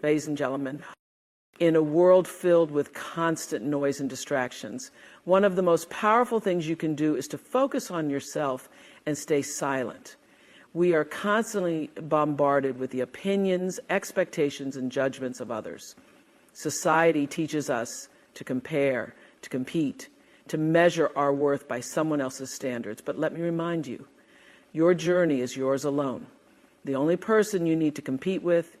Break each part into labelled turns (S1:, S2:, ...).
S1: Ladies and gentlemen, in a world filled with constant noise and distractions, one of the most powerful things you can do is to focus on yourself and stay silent. We are constantly bombarded with the opinions, expectations, and judgments of others. Society teaches us to compare, to compete, to measure our worth by someone else's standards. But let me remind you, your journey is yours alone. The only person you need to compete with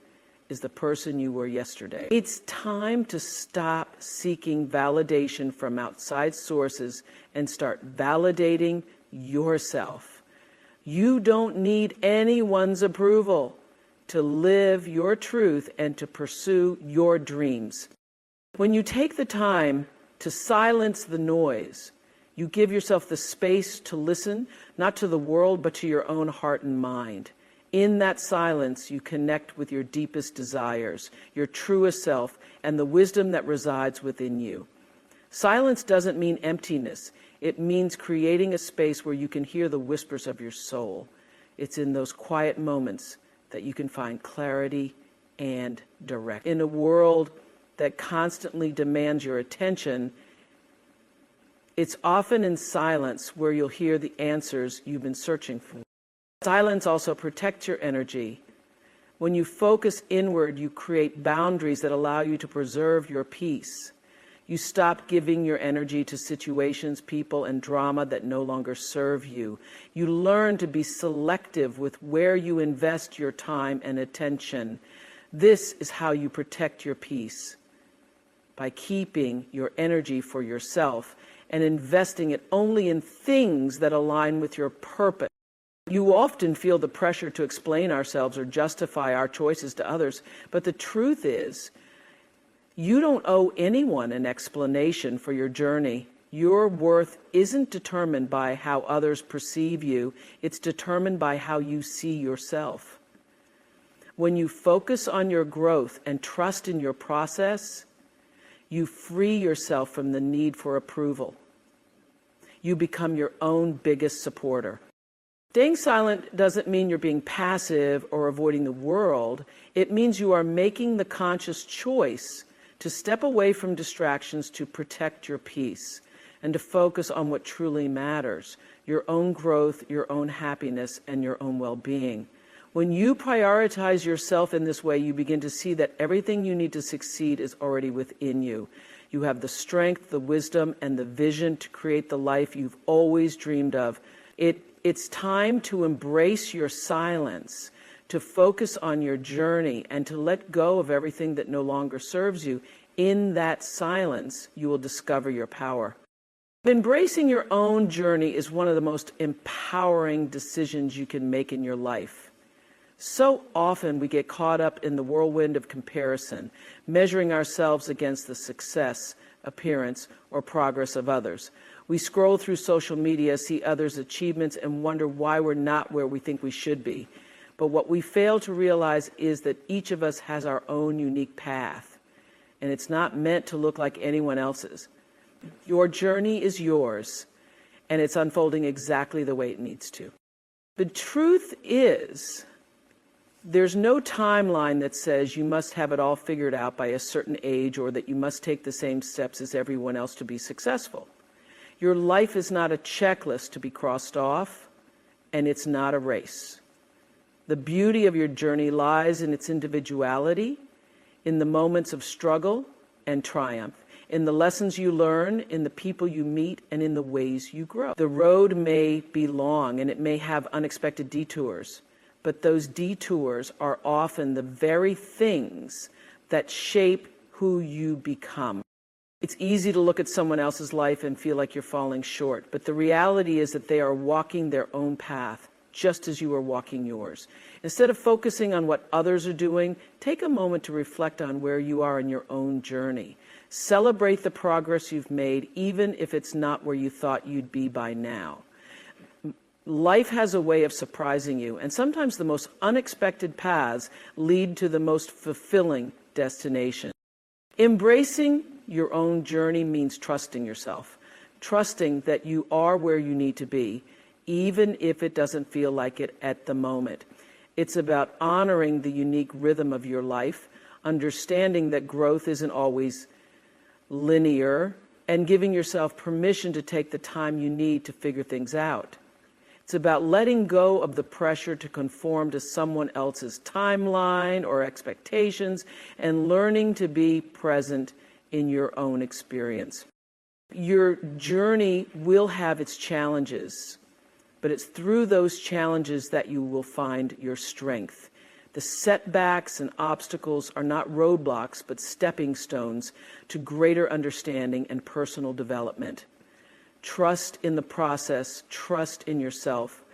S1: is the person you were yesterday. It's time to stop seeking validation from outside sources and start validating yourself. You don't need anyone's approval to live your truth and to pursue your dreams. When you take the time to silence the noise, you give yourself the space to listen, not to the world, but to your own heart and mind. In that silence, you connect with your deepest desires, your truest self, and the wisdom that resides within you. Silence doesn't mean emptiness. It means creating a space where you can hear the whispers of your soul. It's in those quiet moments that you can find clarity and direction. In a world that constantly demands your attention, it's often in silence where you'll hear the answers you've been searching for. Silence also protects your energy. When you focus inward, you create boundaries that allow you to preserve your peace. You stop giving your energy to situations, people, and drama that no longer serve you. You learn to be selective with where you invest your time and attention. This is how you protect your peace, by keeping your energy for yourself and investing it only in things that align with your purpose. You often feel the pressure to explain ourselves or justify our choices to others, but the truth is, you don't owe anyone an explanation for your journey. Your worth isn't determined by how others perceive you, it's determined by how you see yourself. When you focus on your growth and trust in your process, you free yourself from the need for approval. You become your own biggest supporter. Staying silent doesn't mean you're being passive or avoiding the world. It means you are making the conscious choice to step away from distractions to protect your peace and to focus on what truly matters, your own growth, your own happiness, and your own well-being. When you prioritize yourself in this way, you begin to see that everything you need to succeed is already within you. You have the strength, the wisdom, and the vision to create the life you've always dreamed of. It's time to embrace your silence, to focus on your journey, and to let go of everything that no longer serves you. In that silence, you will discover your power. Embracing your own journey is one of the most empowering decisions you can make in your life. So often we get caught up in the whirlwind of comparison, measuring ourselves against the success, appearance, or progress of others. We scroll through social media, see others' achievements, and wonder why we're not where we think we should be. But what we fail to realize is that each of us has our own unique path, and it's not meant to look like anyone else's. Your journey is yours, and it's unfolding exactly the way it needs to. The truth is, there's no timeline that says you must have it all figured out by a certain age or that you must take the same steps as everyone else to be successful. Your life is not a checklist to be crossed off, and it's not a race. The beauty of your journey lies in its individuality, in the moments of struggle and triumph, in the lessons you learn, in the people you meet, and in the ways you grow. The road may be long and it may have unexpected detours, but those detours are often the very things that shape who you become. It's easy to look at someone else's life and feel like you're falling short, but the reality is that they are walking their own path, just as you are walking yours. Instead of focusing on what others are doing, take a moment to reflect on where you are in your own journey. Celebrate the progress you've made, even if it's not where you thought you'd be by now. Life has a way of surprising you, and sometimes the most unexpected paths lead to the most fulfilling destination. Embracing your own journey means trusting yourself, trusting that you are where you need to be, even if it doesn't feel like it at the moment. It's about honoring the unique rhythm of your life, understanding that growth isn't always linear, and giving yourself permission to take the time you need to figure things out. It's about letting go of the pressure to conform to someone else's timeline or expectations and learning to be present in your own experience. Your journey will have its challenges, but it's through those challenges that you will find your strength. The setbacks and obstacles are not roadblocks, but stepping stones to greater understanding and personal development. Trust in the process, trust in yourself,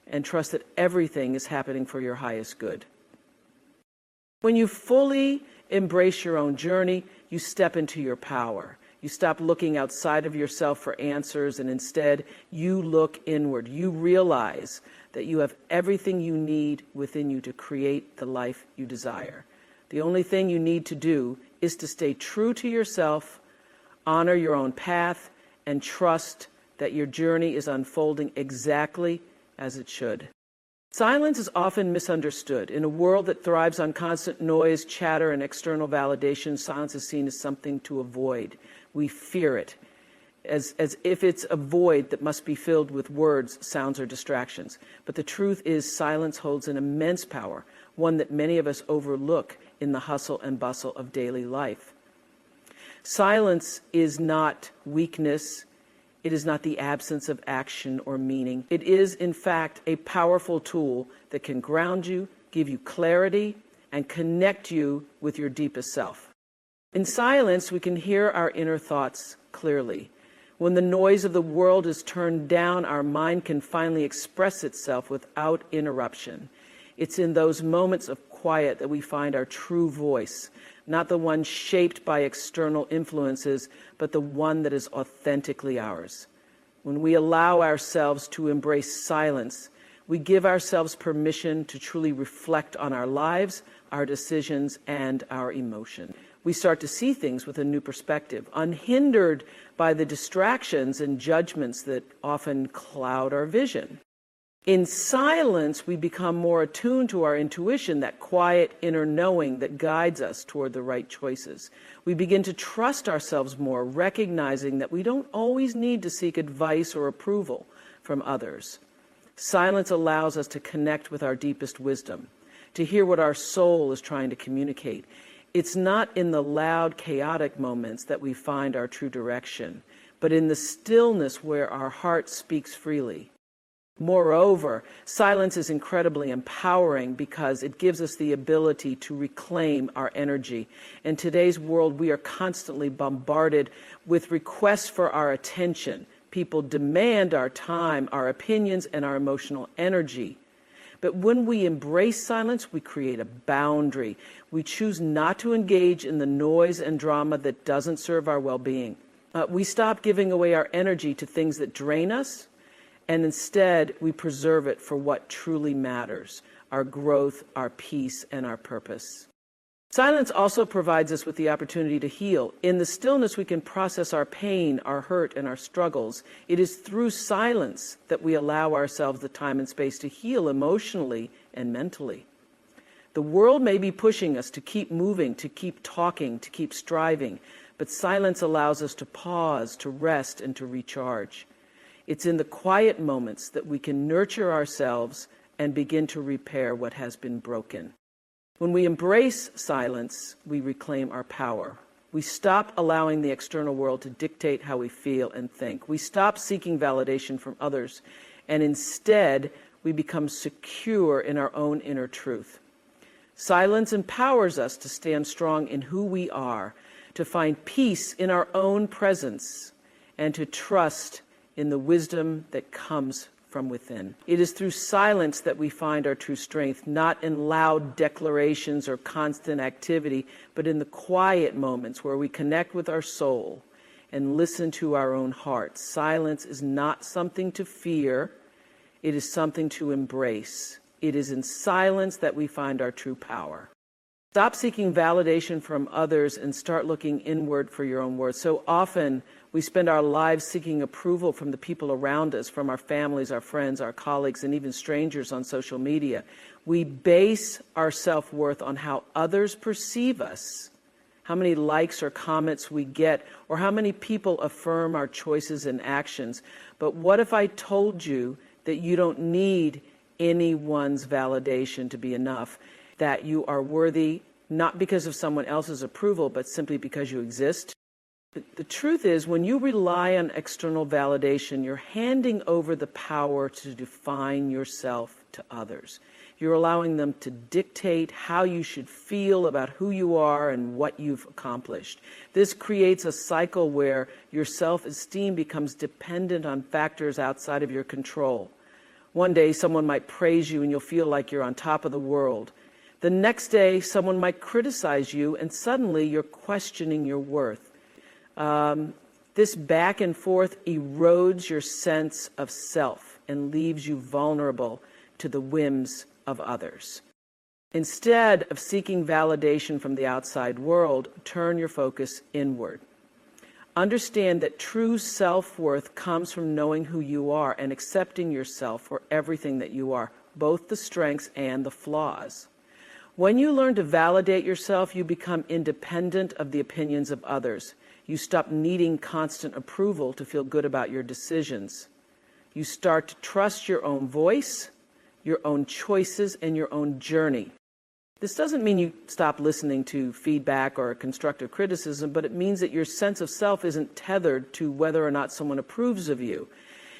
S1: and trust that everything is happening for your highest good. When you fully embrace your own journey, you step into your power. You stop looking outside of yourself for answers, and instead you look inward. You realize that you have everything you need within you to create the life you desire. The only thing you need to do is to stay true to yourself, honor your own path, and trust that your journey is unfolding exactly as it should. Silence is often misunderstood. In a world that thrives on constant noise, chatter, and external validation, silence is seen as something to avoid. We fear it, as if it's a void that must be filled with words, sounds, or distractions. But the truth is, silence holds an immense power, one that many of us overlook in the hustle and bustle of daily life. Silence is not weakness. It is not the absence of action or meaning. It is, in fact, a powerful tool that can ground you, give you clarity, and connect you with your deepest self. In silence, we can hear our inner thoughts clearly. When the noise of the world is turned down, our mind can finally express itself without interruption. It's in those moments of quiet that we find our true voice, not the one shaped by external influences, but the one that is authentically ours. When we allow ourselves to embrace silence, we give ourselves permission to truly reflect on our lives, our decisions, and our emotion. We start to see things with a new perspective, unhindered by the distractions and judgments that often cloud our vision. In silence, we become more attuned to our intuition, that quiet inner knowing that guides us toward the right choices. We begin to trust ourselves more, recognizing that we don't always need to seek advice or approval from others. Silence allows us to connect with our deepest wisdom, to hear what our soul is trying to communicate. It's not in the loud, chaotic moments that we find our true direction, but in the stillness where our heart speaks freely. Moreover, silence is incredibly empowering because it gives us the ability to reclaim our energy. In today's world, we are constantly bombarded with requests for our attention. People demand our time, our opinions, and our emotional energy. But when we embrace silence, we create a boundary. We choose not to engage in the noise and drama that doesn't serve our well-being. We stop giving away our energy to things that drain us, and instead we preserve it for what truly matters: our growth, our peace, and our purpose. Silence also provides us with the opportunity to heal. In the stillness, we can process our pain, our hurt, and our struggles. It is through silence that we allow ourselves the time and space to heal emotionally and mentally. The world may be pushing us to keep moving, to keep talking, to keep striving, but silence allows us to pause, to rest, and to recharge. It's in the quiet moments that we can nurture ourselves and begin to repair what has been broken. When we embrace silence, we reclaim our power. We stop allowing the external world to dictate how we feel and think. We stop seeking validation from others, and instead, we become secure in our own inner truth. Silence empowers us to stand strong in who we are, to find peace in our own presence, and to trust in the wisdom that comes from within. It is through silence that we find our true strength, not in loud declarations or constant activity, but in the quiet moments where we connect with our soul and listen to our own heart. Silence is not something to fear, it is something to embrace. It is in silence that we find our true power. Stop seeking validation from others and start looking inward for your own worth. So often We spend our lives seeking approval from the people around us, from our families, our friends, our colleagues, and even strangers on social media. We base our self-worth on how others perceive us, how many likes or comments we get, or how many people affirm our choices and actions. But what if I told you that you don't need anyone's validation to be enough, that you are worthy not because of someone else's approval, but simply because you exist? The truth is, when you rely on external validation, you're handing over the power to define yourself to others. You're allowing them to dictate how you should feel about who you are and what you've accomplished. This creates a cycle where your self-esteem becomes dependent on factors outside of your control. One day, someone might praise you and you'll feel like you're on top of the world. The next day, someone might criticize you and suddenly you're questioning your worth. This back and forth erodes your sense of self and leaves you vulnerable to the whims of others. Instead of seeking validation from the outside world, turn your focus inward. Understand that true self-worth comes from knowing who you are and accepting yourself for everything that you are, both the strengths and the flaws. When you learn to validate yourself, you become independent of the opinions of others. You stop needing constant approval to feel good about your decisions. You start to trust your own voice, your own choices, and your own journey. This doesn't mean you stop listening to feedback or constructive criticism, but it means that your sense of self isn't tethered to whether or not someone approves of you.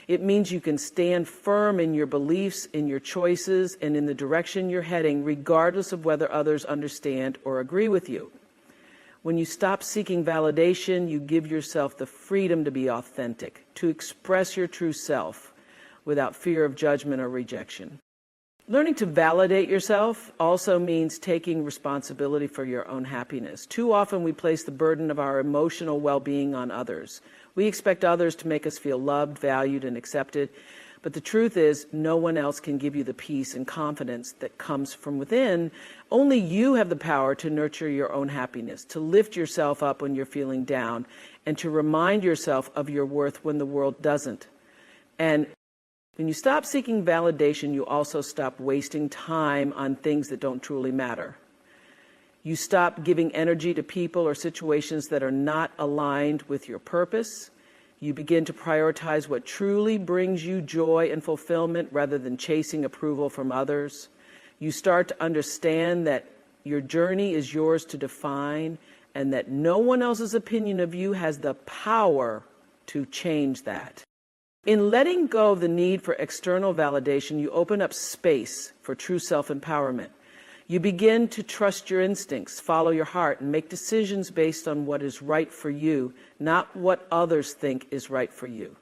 S1: It means you can stand firm in your beliefs, in your choices, and in the direction you're heading, regardless of whether others understand or agree with you. When you stop seeking validation, you give yourself the freedom to be authentic, to express your true self without fear of judgment or rejection. Learning to validate yourself also means taking responsibility for your own happiness. Too often we place the burden of our emotional well-being on others. We expect others to make us feel loved, valued, and accepted. But the truth is, no one else can give you the peace and confidence that comes from within. Only you have the power to nurture your own happiness, to lift yourself up when you're feeling down, and to remind yourself of your worth when the world doesn't. And when you stop seeking validation, you also stop wasting time on things that don't truly matter. You stop giving energy to people or situations that are not aligned with your purpose. You begin to prioritize what truly brings you joy and fulfillment rather than chasing approval from others. You start to understand that your journey is yours to define and that no one else's opinion of you has the power to change that. In letting go of the need for external validation, you open up space for true self-empowerment. You begin to trust your instincts, follow your heart, and make decisions based on what is right for you, not what others think is right for you.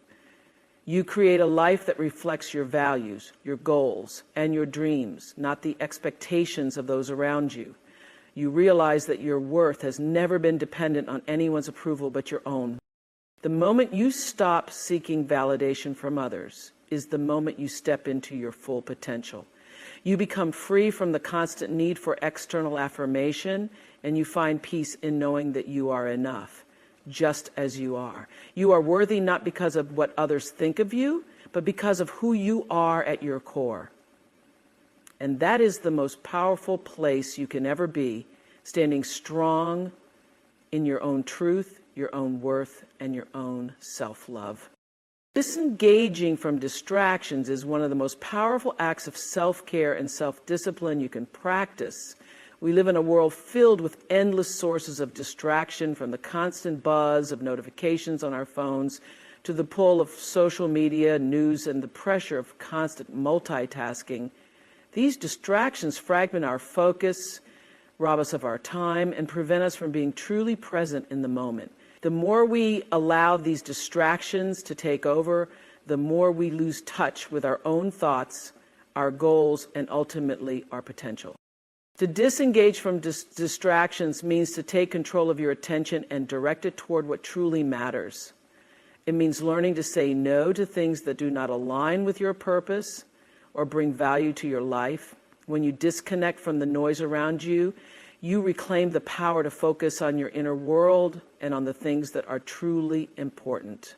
S1: You create a life that reflects your values, your goals, and your dreams, not the expectations of those around you. You realize that your worth has never been dependent on anyone's approval but your own. The moment you stop seeking validation from others is the moment you step into your full potential. You become free from the constant need for external affirmation, and you find peace in knowing that you are enough, just as you are. You are worthy not because of what others think of you, but because of who you are at your core. And that is the most powerful place you can ever be, standing strong in your own truth, your own worth, and your own self-love. Disengaging from distractions is one of the most powerful acts of self-care and self-discipline you can practice. We live in a world filled with endless sources of distraction, from the constant buzz of notifications on our phones to the pull of social media, news, and the pressure of constant multitasking. These distractions fragment our focus, rob us of our time, and prevent us from being truly present in the moment. The more we allow these distractions to take over, the more we lose touch with our own thoughts, our goals, and ultimately our potential. To disengage from distractions means to take control of your attention and direct it toward what truly matters. It means learning to say no to things that do not align with your purpose or bring value to your life. When you disconnect from the noise around you, You reclaim the power to focus on your inner world and on the things that are truly important.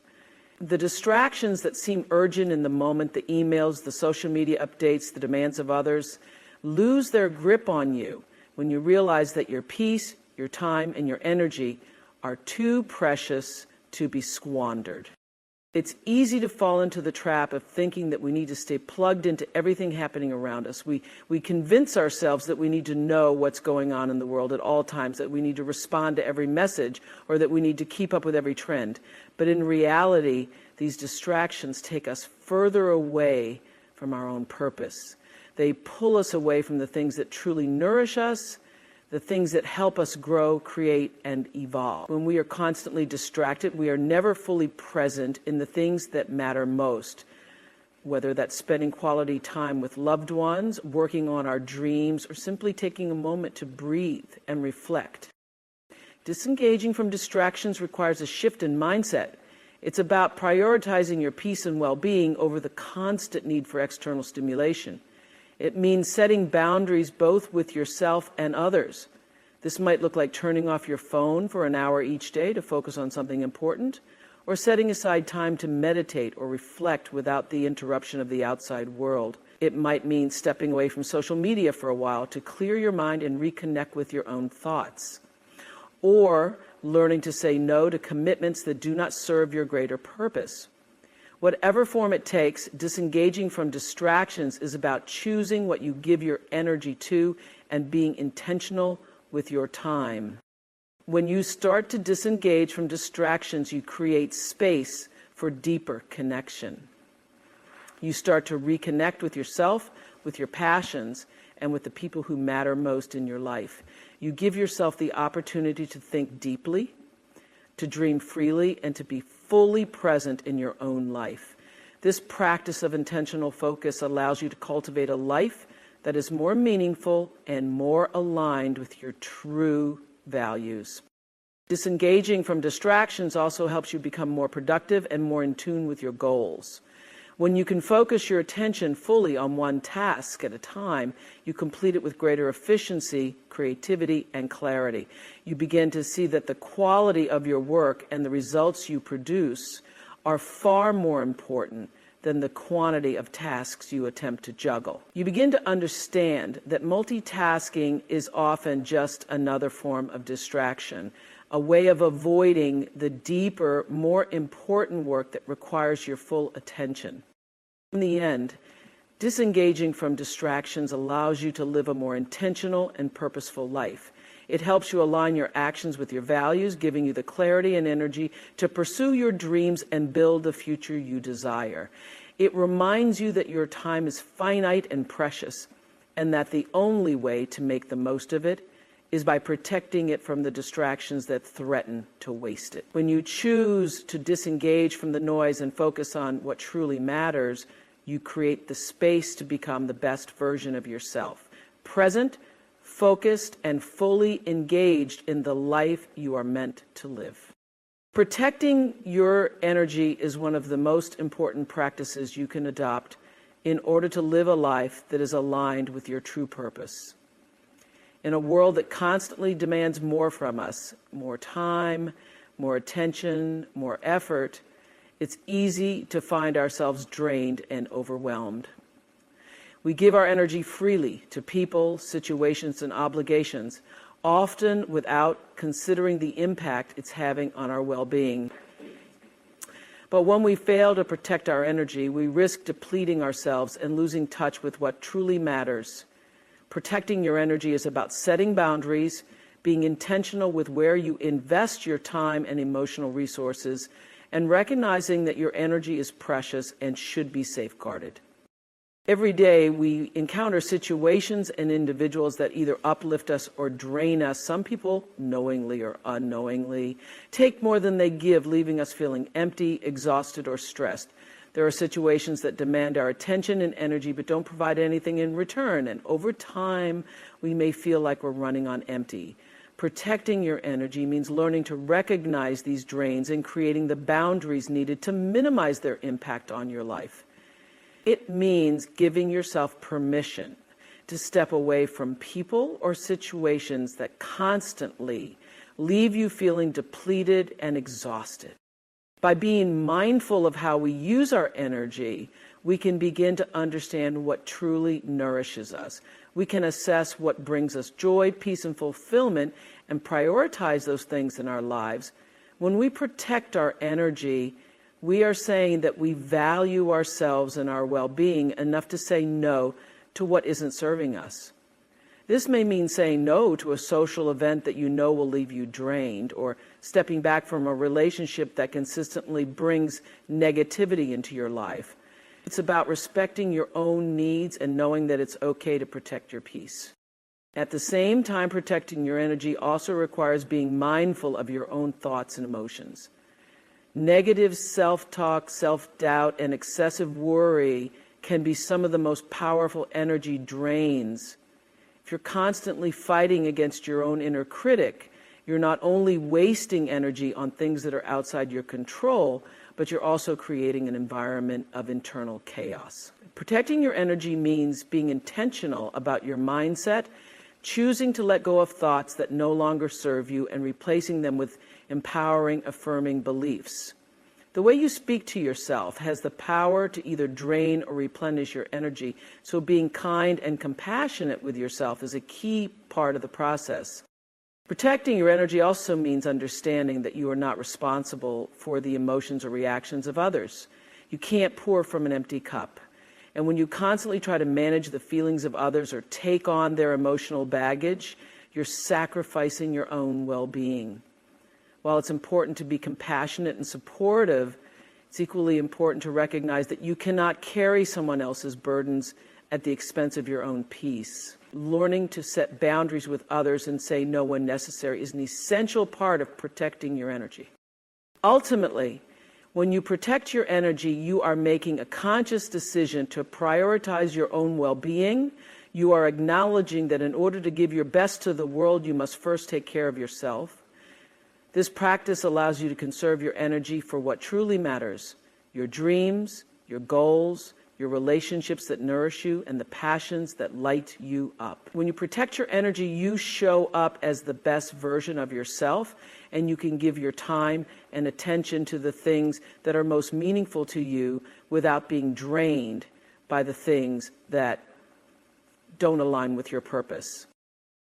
S1: The distractions that seem urgent in the moment, the emails, the social media updates, the demands of others, lose their grip on you when you realize that your peace, your time, and your energy are too precious to be squandered. It's easy to fall into the trap of thinking that we need to stay plugged into everything happening around us. We convince ourselves that we need to know what's going on in the world at all times, that we need to respond to every message, or that we need to keep up with every trend. But in reality, these distractions take us further away from our own purpose. They pull us away from the things that truly nourish us, the things that help us grow, create, and evolve. When we are constantly distracted, we are never fully present in the things that matter most, whether that's spending quality time with loved ones, working on our dreams, or simply taking a moment to breathe and reflect. Disengaging from distractions requires a shift in mindset. It's about prioritizing your peace and well-being over the constant need for external stimulation. It means setting boundaries both with yourself and others. This might look like turning off your phone for an hour each day to focus on something important, or setting aside time to meditate or reflect without the interruption of the outside world. It might mean stepping away from social media for a while to clear your mind and reconnect with your own thoughts. Or learning to say no to commitments that do not serve your greater purpose. Whatever form it takes, disengaging from distractions is about choosing what you give your energy to and being intentional with your time. When you start to disengage from distractions, you create space for deeper connection. You start to reconnect with yourself, with your passions, and with the people who matter most in your life. You give yourself the opportunity to think deeply, to dream freely, and to be fully present in your own life. This practice of intentional focus allows you to cultivate a life that is more meaningful and more aligned with your true values. Disengaging from distractions also helps you become more productive and more in tune with your goals. When you can focus your attention fully on one task at a time, you complete it with greater efficiency, creativity, and clarity. You begin to see that the quality of your work and the results you produce are far more important than the quantity of tasks you attempt to juggle. You begin to understand that multitasking is often just another form of distraction, a way of avoiding the deeper, more important work that requires your full attention. In the end, disengaging from distractions allows you to live a more intentional and purposeful life. It helps you align your actions with your values, giving you the clarity and energy to pursue your dreams and build the future you desire. It reminds you that your time is finite and precious, and that the only way to make the most of it is by protecting it from the distractions that threaten to waste it. When you choose to disengage from the noise and focus on what truly matters, you create the space to become the best version of yourself, present, focused, and fully engaged in the life you are meant to live. Protecting your energy is one of the most important practices you can adopt in order to live a life that is aligned with your true purpose. In a world that constantly demands more from us, more time, more attention, more effort, it's easy to find ourselves drained and overwhelmed. We give our energy freely to people, situations, and obligations, often without considering the impact it's having on our well-being. But when we fail to protect our energy, we risk depleting ourselves and losing touch with what truly matters. Protecting your energy is about setting boundaries, being intentional with where you invest your time and emotional resources, and recognizing that your energy is precious and should be safeguarded. Every day we encounter situations and individuals that either uplift us or drain us. Some people, knowingly or unknowingly, take more than they give, leaving us feeling empty, exhausted, or stressed. There are situations that demand our attention and energy but don't provide anything in return, and over time we may feel like we're running on empty. Protecting your energy means learning to recognize these drains and creating the boundaries needed to minimize their impact on your life. It means giving yourself permission to step away from people or situations that constantly leave you feeling depleted and exhausted. By being mindful of how we use our energy, we can begin to understand what truly nourishes us. We can assess what brings us joy, peace, and fulfillment, and prioritize those things in our lives. When we protect our energy, we are saying that we value ourselves and our well-being enough to say no to what isn't serving us. This may mean saying no to a social event that you know will leave you drained, or stepping back from a relationship that consistently brings negativity into your life. It's about respecting your own needs and knowing that it's okay to protect your peace. At the same time, protecting your energy also requires being mindful of your own thoughts and emotions. Negative self-talk, self-doubt, and excessive worry can be some of the most powerful energy drains. If you're constantly fighting against your own inner critic, you're not only wasting energy on things that are outside your control, but you're also creating an environment of internal chaos. Protecting your energy means being intentional about your mindset, choosing to let go of thoughts that no longer serve you and replacing them with empowering, affirming beliefs. The way you speak to yourself has the power to either drain or replenish your energy, so being kind and compassionate with yourself is a key part of the process. Protecting your energy also means understanding that you are not responsible for the emotions or reactions of others. You can't pour from an empty cup. And when you constantly try to manage the feelings of others or take on their emotional baggage, you're sacrificing your own well-being. While it's important to be compassionate and supportive, it's equally important to recognize that you cannot carry someone else's burdens at the expense of your own peace. Learning to set boundaries with others and say no when necessary is an essential part of protecting your energy. Ultimately, when you protect your energy, you are making a conscious decision to prioritize your own well-being. You are acknowledging that in order to give your best to the world, you must first take care of yourself. This practice allows you to conserve your energy for what truly matters: your dreams, your goals, your relationships that nourish you, and the passions that light you up. When you protect your energy, you show up as the best version of yourself, and you can give your time and attention to the things that are most meaningful to you without being drained by the things that don't align with your purpose.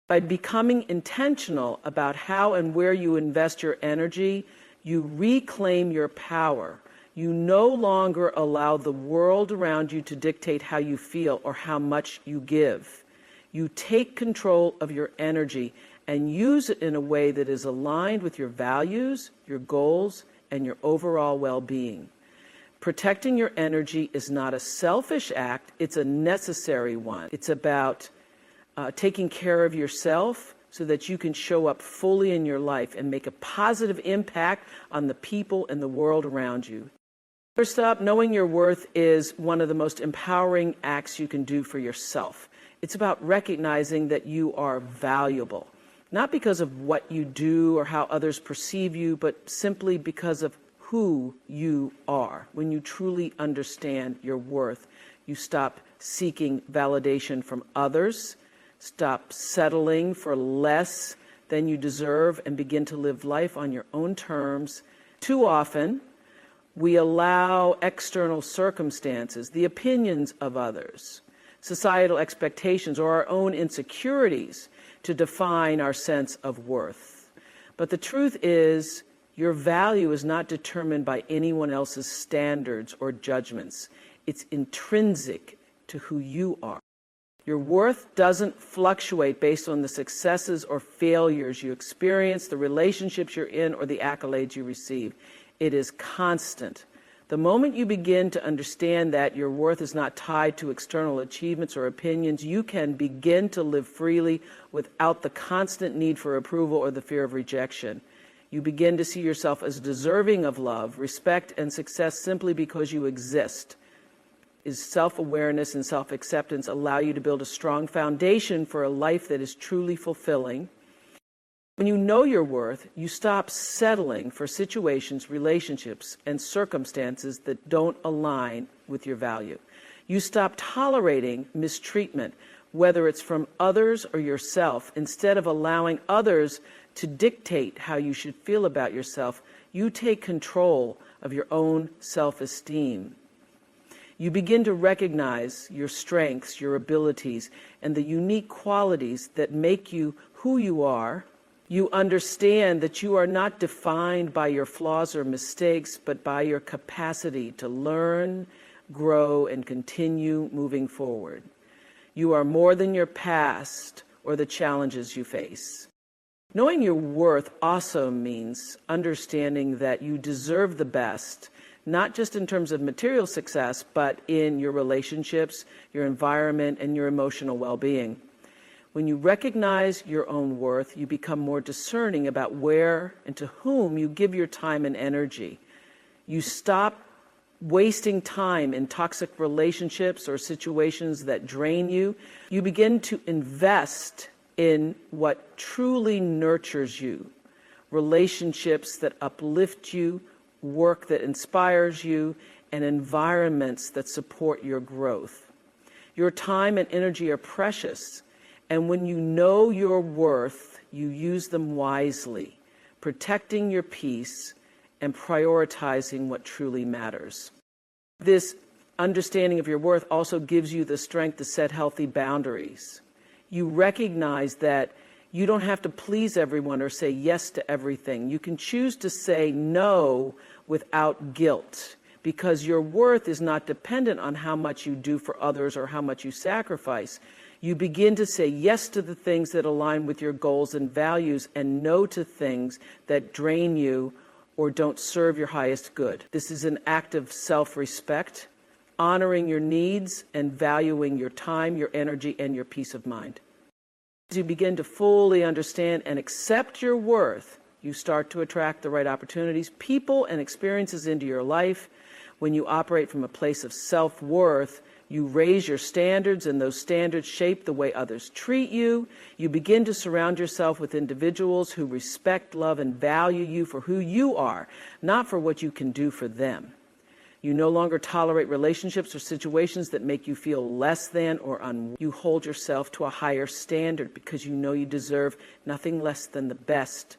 S1: By becoming intentional about how and where you invest your energy, you reclaim your power. You no longer allow the world around you to dictate how you feel or how much you give. You take control of your energy and use it in a way that is aligned with your values, your goals, and your overall well-being. Protecting your energy is not a selfish act, it's a necessary one. It's about taking care of yourself so that you can show up fully in your life and make a positive impact on the people and the world around you. First up, knowing your worth is one of the most empowering acts you can do for yourself. It's about recognizing that you are valuable, not because of what you do or how others perceive you, but simply because of who you are. When you truly understand your worth, you stop seeking validation from others, stop settling for less than you deserve, and begin to live life on your own terms. Too often, we allow external circumstances, the opinions of others, societal expectations, or our own insecurities to define our sense of worth. But the truth is, your value is not determined by anyone else's standards or judgments. It's intrinsic to who you are. Your worth doesn't fluctuate based on the successes or failures you experience, the relationships you're in, or the accolades you receive. It is constant. The moment you begin to understand that your worth is not tied to external achievements or opinions, you can begin to live freely without the constant need for approval or the fear of rejection. You begin to see yourself as deserving of love, respect, and success simply because you exist. Is self-awareness and self-acceptance allow you to build a strong foundation for a life that is truly fulfilling. When you know your worth, you stop settling for situations, relationships, and circumstances that don't align with your value. You stop tolerating mistreatment whether it's from others or yourself. Instead of allowing others to dictate how you should feel about yourself, you take control of your own self-esteem. You begin to recognize your strengths, your abilities, and the unique qualities that make you who you are. You understand that you are not defined by your flaws or mistakes, but by your capacity to learn, grow, and continue moving forward. You are more than your past or the challenges you face. Knowing your worth also means understanding that you deserve the best, not just in terms of material success, but in your relationships, your environment, and your emotional well-being. When you recognize your own worth, you become more discerning about where and to whom you give your time and energy. You stop wasting time in toxic relationships or situations that drain you. You begin to invest in what truly nurtures you, relationships that uplift you, work that inspires you, and environments that support your growth. Your time and energy are precious, and when you know your worth, you use them wisely, protecting your peace and prioritizing what truly matters. This understanding of your worth also gives you the strength to set healthy boundaries. You recognize that you don't have to please everyone or say yes to everything. You can choose to say no without guilt, because your worth is not dependent on how much you do for others or how much you sacrifice. You begin to say yes to the things that align with your goals and values, and no to things that drain you or don't serve your highest good. This is an act of self-respect, honoring your needs and valuing your time, your energy, and your peace of mind. As you begin to fully understand and accept your worth, you start to attract the right opportunities, people, and experiences into your life. When you operate from a place of self-worth, you raise your standards, and those standards shape the way others treat you. You begin to surround yourself with individuals who respect, love, and value you for who you are, not for what you can do for them. You no longer tolerate relationships or situations that make you feel less than or unworthy. You hold yourself to a higher standard because you know you deserve nothing less than the best.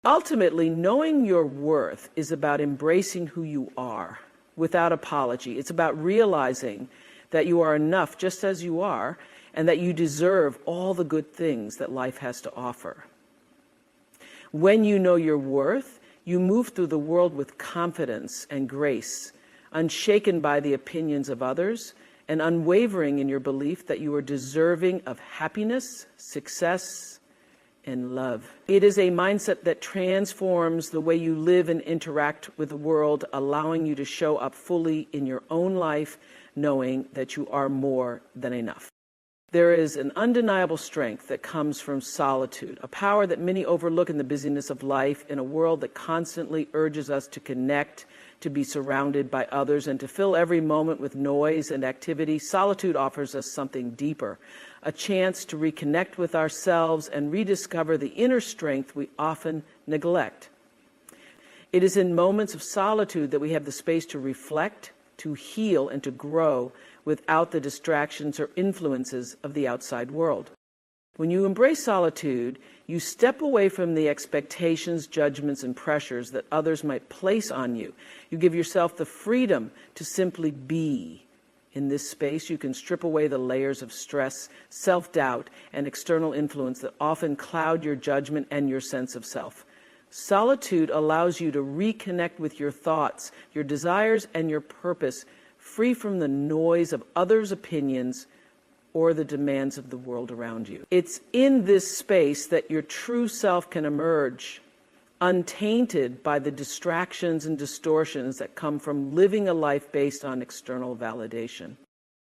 S1: Ultimately, knowing your worth is about embracing who you are without apology. It's about realizing that you are enough just as you are, and that you deserve all the good things that life has to offer. When you know your worth, you move through the world with confidence and grace, unshaken by the opinions of others, and unwavering in your belief that you are deserving of happiness, success, and love. It is a mindset that transforms the way you live and interact with the world, allowing you to show up fully in your own life, knowing that you are more than enough. There is an undeniable strength that comes from solitude, a power that many overlook in the busyness of life, in a world that constantly urges us to connect, to be surrounded by others, and to fill every moment with noise and activity. Solitude offers us something deeper, a chance to reconnect with ourselves and rediscover the inner strength we often neglect. It is in moments of solitude that we have the space to reflect, to heal, and to grow without the distractions or influences of the outside world. When you embrace solitude, you step away from the expectations, judgments, and pressures that others might place on you. You give yourself the freedom to simply be. In this space, you can strip away the layers of stress, self-doubt, and external influence that often cloud your judgment and your sense of self. Solitude allows you to reconnect with your thoughts, your desires, and your purpose, free from the noise of others' opinions or the demands of the world around you. It's in this space that your true self can emerge, untainted by the distractions and distortions that come from living a life based on external validation.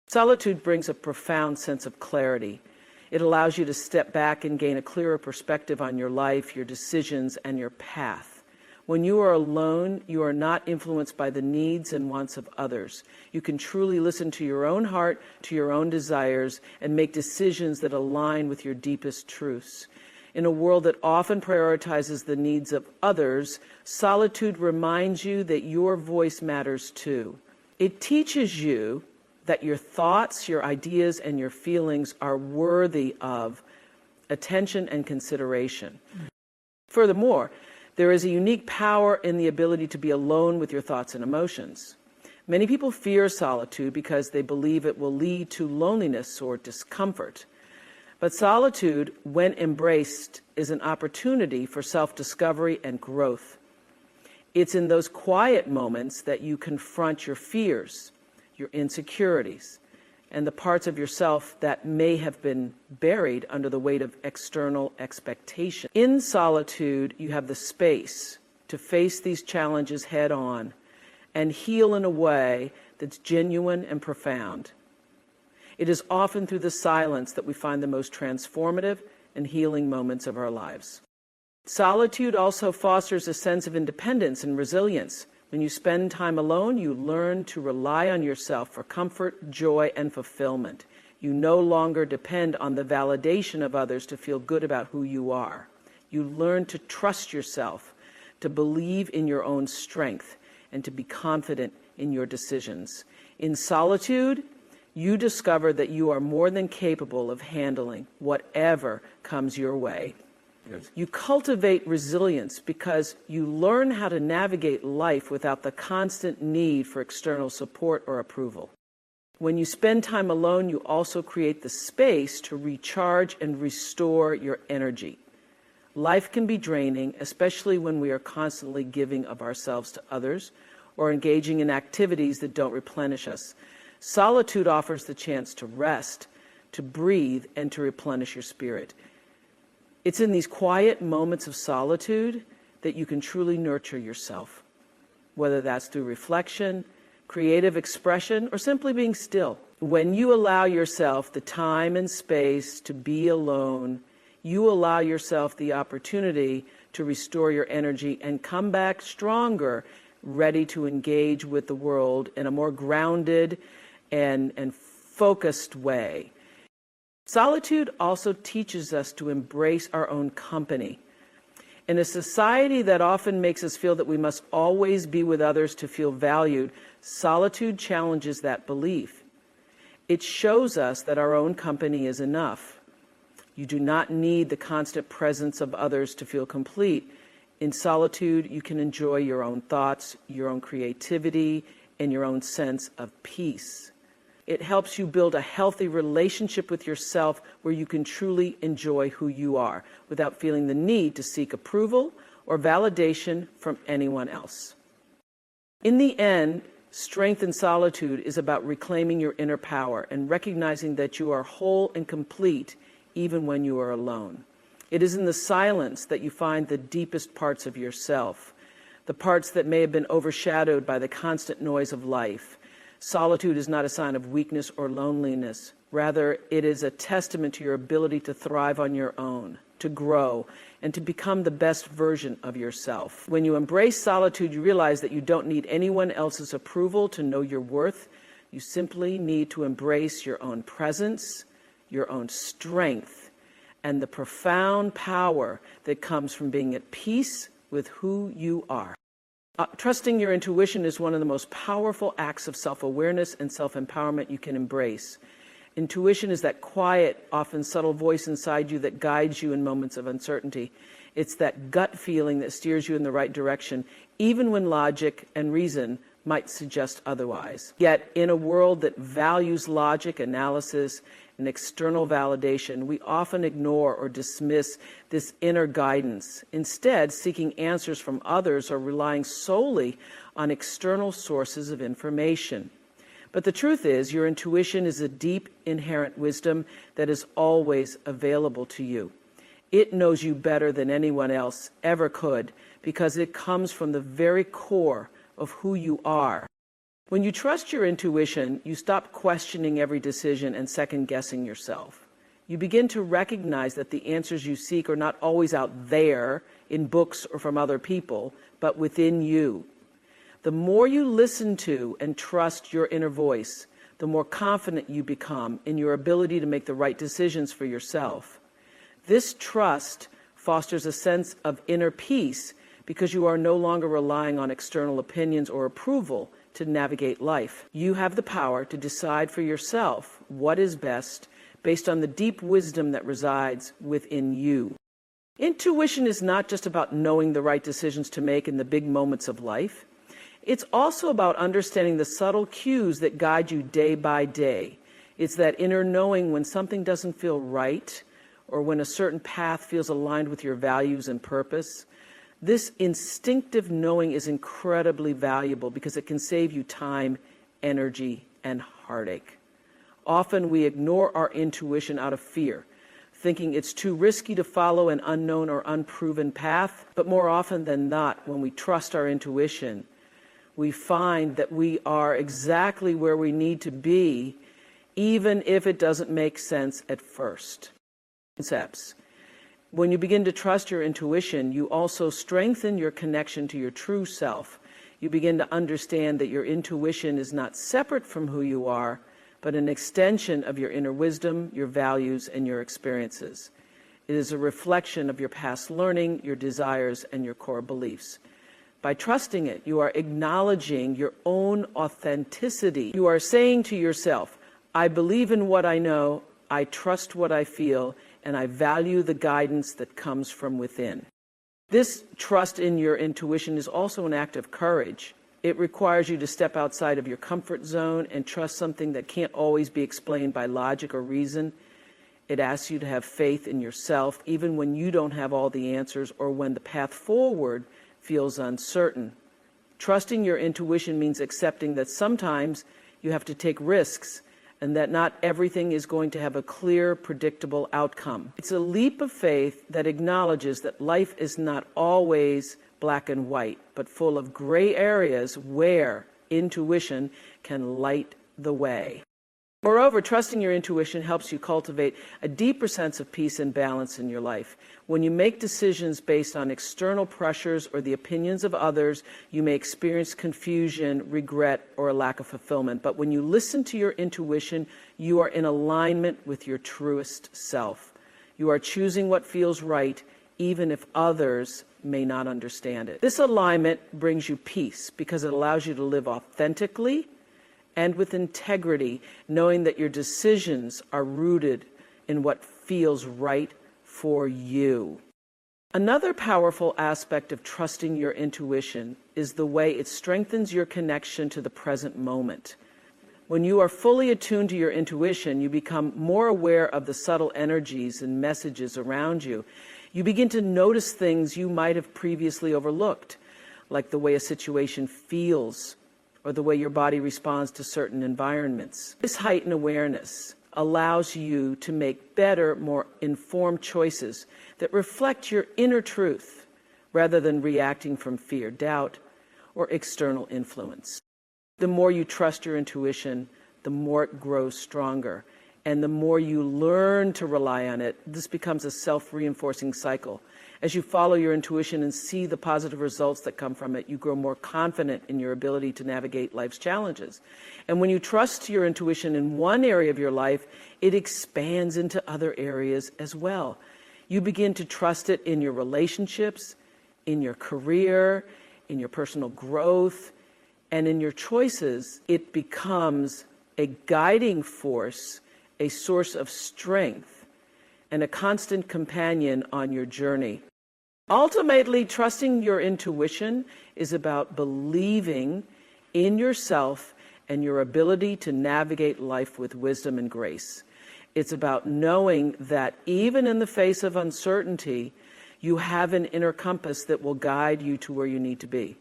S1: Solitude brings a profound sense of clarity. It allows you to step back and gain a clearer perspective on your life, your decisions, and your path. When you are alone, you are not influenced by the needs and wants of others. You can truly listen to your own heart, to your own desires, and make decisions that align with your deepest truths. In a world that often prioritizes the needs of others, solitude reminds you that your voice matters too. It teaches you that your thoughts, your ideas, and your feelings are worthy of attention and consideration. Furthermore, there is a unique power in the ability to be alone with your thoughts and emotions. Many people fear solitude because they believe it will lead to loneliness or discomfort. But solitude, when embraced, is an opportunity for self-discovery and growth. It's in those quiet moments that you confront your fears, your insecurities, and the parts of yourself that may have been buried under the weight of external expectation. In solitude, you have the space to face these challenges head on and heal in a way that's genuine and profound. It is often through the silence that we find the most transformative and healing moments of our lives. Solitude also fosters a sense of independence and resilience. When you spend time alone, you learn to rely on yourself for comfort, joy, and fulfillment. You no longer depend on the validation of others to feel good about who you are. You learn to trust yourself, to believe in your own strength, and to be confident in your decisions. In solitude, you discover that you are more than capable of handling whatever comes your way. Yes. You cultivate resilience because you learn how to navigate life without the constant need for external support or approval. When you spend time alone, you also create the space to recharge and restore your energy. Life can be draining, especially when we are constantly giving of ourselves to others or engaging in activities that don't replenish us. Solitude offers the chance to rest, to breathe, and to replenish your spirit. It's in these quiet moments of solitude that you can truly nurture yourself, whether that's through reflection, creative expression, or simply being still. When you allow yourself the time and space to be alone, you allow yourself the opportunity to restore your energy and come back stronger, ready to engage with the world in a more grounded and focused way. Solitude also teaches us to embrace our own company. In a society that often makes us feel that we must always be with others to feel valued, solitude challenges that belief. It shows us that our own company is enough. You do not need the constant presence of others to feel complete. In solitude, you can enjoy your own thoughts, your own creativity, and your own sense of peace. It helps you build a healthy relationship with yourself where you can truly enjoy who you are without feeling the need to seek approval or validation from anyone else. In the end, strength in solitude is about reclaiming your inner power and recognizing that you are whole and complete even when you are alone. It is in the silence that you find the deepest parts of yourself, the parts that may have been overshadowed by the constant noise of life. Solitude is not a sign of weakness or loneliness. Rather, it is a testament to your ability to thrive on your own, to grow, and to become the best version of yourself. When you embrace solitude, you realize that you don't need anyone else's approval to know your worth. You simply need to embrace your own presence, your own strength, and the profound power that comes from being at peace with who you are. Trusting your intuition is one of the most powerful acts of self-awareness and self-empowerment you can embrace. Intuition is that quiet, often subtle voice inside you that guides you in moments of uncertainty. It's that gut feeling that steers you in the right direction, even when logic and reason might suggest otherwise. Yet, in a world that values logic, analysis, and external validation, we often ignore or dismiss this inner guidance, instead seeking answers from others or relying solely on external sources of information. But the truth is, your intuition is a deep, inherent wisdom that is always available to you. It knows you better than anyone else ever could because it comes from the very core of who you are. When you trust your intuition, you stop questioning every decision and second-guessing yourself. You begin to recognize that the answers you seek are not always out there in books or from other people, but within you. The more you listen to and trust your inner voice, the more confident you become in your ability to make the right decisions for yourself. This trust fosters a sense of inner peace because you are no longer relying on external opinions or approval. to navigate life. You have the power to decide for yourself what is best based on the deep wisdom that resides within you. Intuition is not just about knowing the right decisions to make in the big moments of life. It's also about understanding the subtle cues that guide you day by day. It's that inner knowing when something doesn't feel right, or when a certain path feels aligned with your values and purpose. This instinctive knowing is incredibly valuable because it can save you time, energy, and heartache. Often we ignore our intuition out of fear, thinking it's too risky to follow an unknown or unproven path. But more often than not, when we trust our intuition, we find that we are exactly where we need to be, even if it doesn't make sense at first. Concepts. When you begin to trust your intuition, you also strengthen your connection to your true self. You begin to understand that your intuition is not separate from who you are, but an extension of your inner wisdom, your values, and your experiences. It is a reflection of your past learning, your desires, and your core beliefs. By trusting it, you are acknowledging your own authenticity. You are saying to yourself, I believe in what I know, I trust what I feel, and I value the guidance that comes from within. This trust in your intuition is also an act of courage. It requires you to step outside of your comfort zone and trust something that can't always be explained by logic or reason. It asks you to have faith in yourself, even when you don't have all the answers or when the path forward feels uncertain. Trusting your intuition means accepting that sometimes you have to take risks and that not everything is going to have a clear, predictable outcome. It's a leap of faith that acknowledges that life is not always black and white, but full of gray areas where intuition can light the way. Moreover, trusting your intuition helps you cultivate a deeper sense of peace and balance in your life. When you make decisions based on external pressures or the opinions of others, you may experience confusion, regret, or a lack of fulfillment. But when you listen to your intuition, you are in alignment with your truest self. You are choosing what feels right, even if others may not understand it. This alignment brings you peace because it allows you to live authentically and with integrity, knowing that your decisions are rooted in what feels right for you. Another powerful aspect of trusting your intuition is the way it strengthens your connection to the present moment. When you are fully attuned to your intuition, you become more aware of the subtle energies and messages around you. You begin to notice things you might have previously overlooked, like the way a situation feels, or the way your body responds to certain environments. This heightened awareness allows you to make better, more informed choices that reflect your inner truth rather than reacting from fear, doubt, or external influence. The more you trust your intuition, the more it grows stronger. And the more you learn to rely on it, this becomes a self-reinforcing cycle. As you follow your intuition and see the positive results that come from it, you grow more confident in your ability to navigate life's challenges. And when you trust your intuition in one area of your life, it expands into other areas as well. You begin to trust it in your relationships, in your career, in your personal growth, and in your choices. It becomes a guiding force, a source of strength, and a constant companion on your journey. Ultimately, trusting your intuition is about believing in yourself and your ability to navigate life with wisdom and grace. It's about knowing that even in the face of uncertainty, you have an inner compass that will guide you to where you need to be.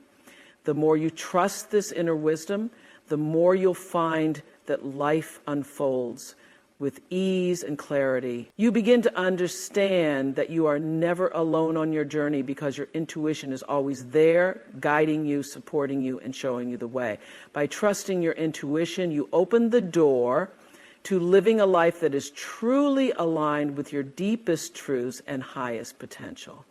S1: The more you trust this inner wisdom, the more you'll find that life unfolds with ease and clarity. You begin to understand that you are never alone on your journey because your intuition is always there, guiding you, supporting you, and showing you the way. By trusting your intuition, you open the door to living a life that is truly aligned with your deepest truths and highest potential.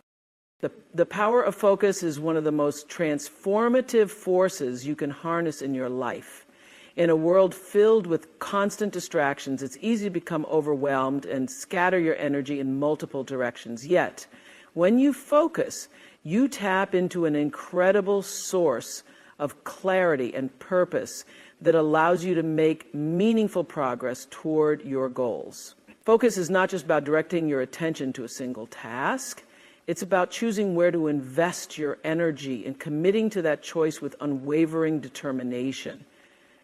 S1: The power of focus is one of the most transformative forces you can harness in your life. In a world filled with constant distractions, it's easy to become overwhelmed and scatter your energy in multiple directions. Yet, when you focus, you tap into an incredible source of clarity and purpose that allows you to make meaningful progress toward your goals. Focus is not just about directing your attention to a single task. It's about choosing where to invest your energy and committing to that choice with unwavering determination.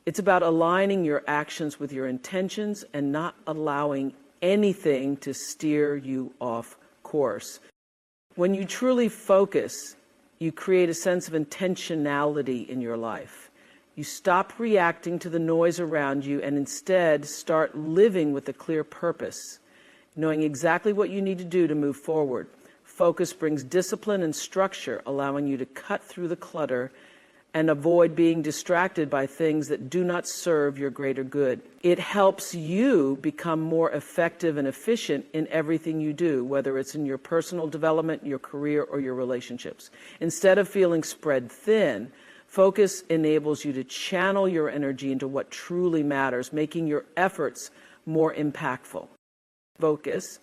S1: It's about aligning your actions with your intentions and not allowing anything to steer you off course. When you truly focus, you create a sense of intentionality in your life. You stop reacting to the noise around you and instead start living with a clear purpose, knowing exactly what you need to do to move forward. Focus brings discipline and structure, allowing you to cut through the clutter and avoid being distracted by things that do not serve your greater good. It helps you become more effective and efficient in everything you do, whether it's in your personal development, your career, or your relationships. Instead of feeling spread thin, focus enables you to channel your energy into what truly matters, making your efforts more impactful. Focus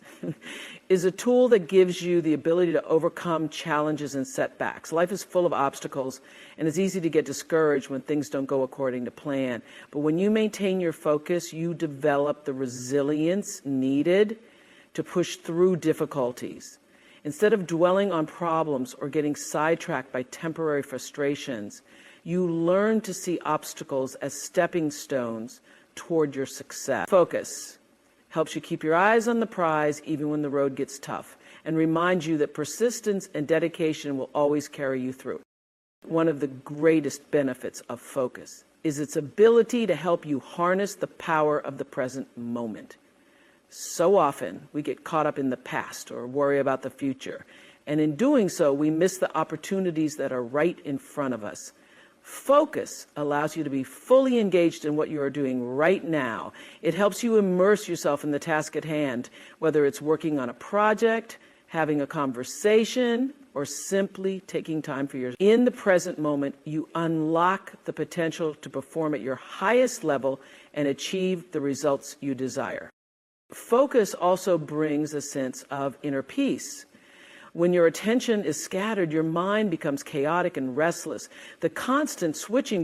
S1: is a tool that gives you the ability to overcome challenges and setbacks. Life is full of obstacles, and it's easy to get discouraged when things don't go according to plan. But when you maintain your focus, you develop the resilience needed to push through difficulties. Instead of dwelling on problems or getting sidetracked by temporary frustrations, you learn to see obstacles as stepping stones toward your success. Focus helps you keep your eyes on the prize even when the road gets tough, and reminds you that persistence and dedication will always carry you through. One of the greatest benefits of focus is its ability to help you harness the power of the present moment. So often we get caught up in the past or worry about the future, and in doing so we miss the opportunities that are right in front of us. Focus allows you to be fully engaged in what you are doing right now. It helps you immerse yourself in the task at hand, whether it's working on a project, having a conversation, or simply taking time for yourself. In the present moment, you unlock the potential to perform at your highest level and achieve the results you desire. Focus also brings a sense of inner peace. When your attention is scattered, your mind becomes chaotic and restless. The constant switching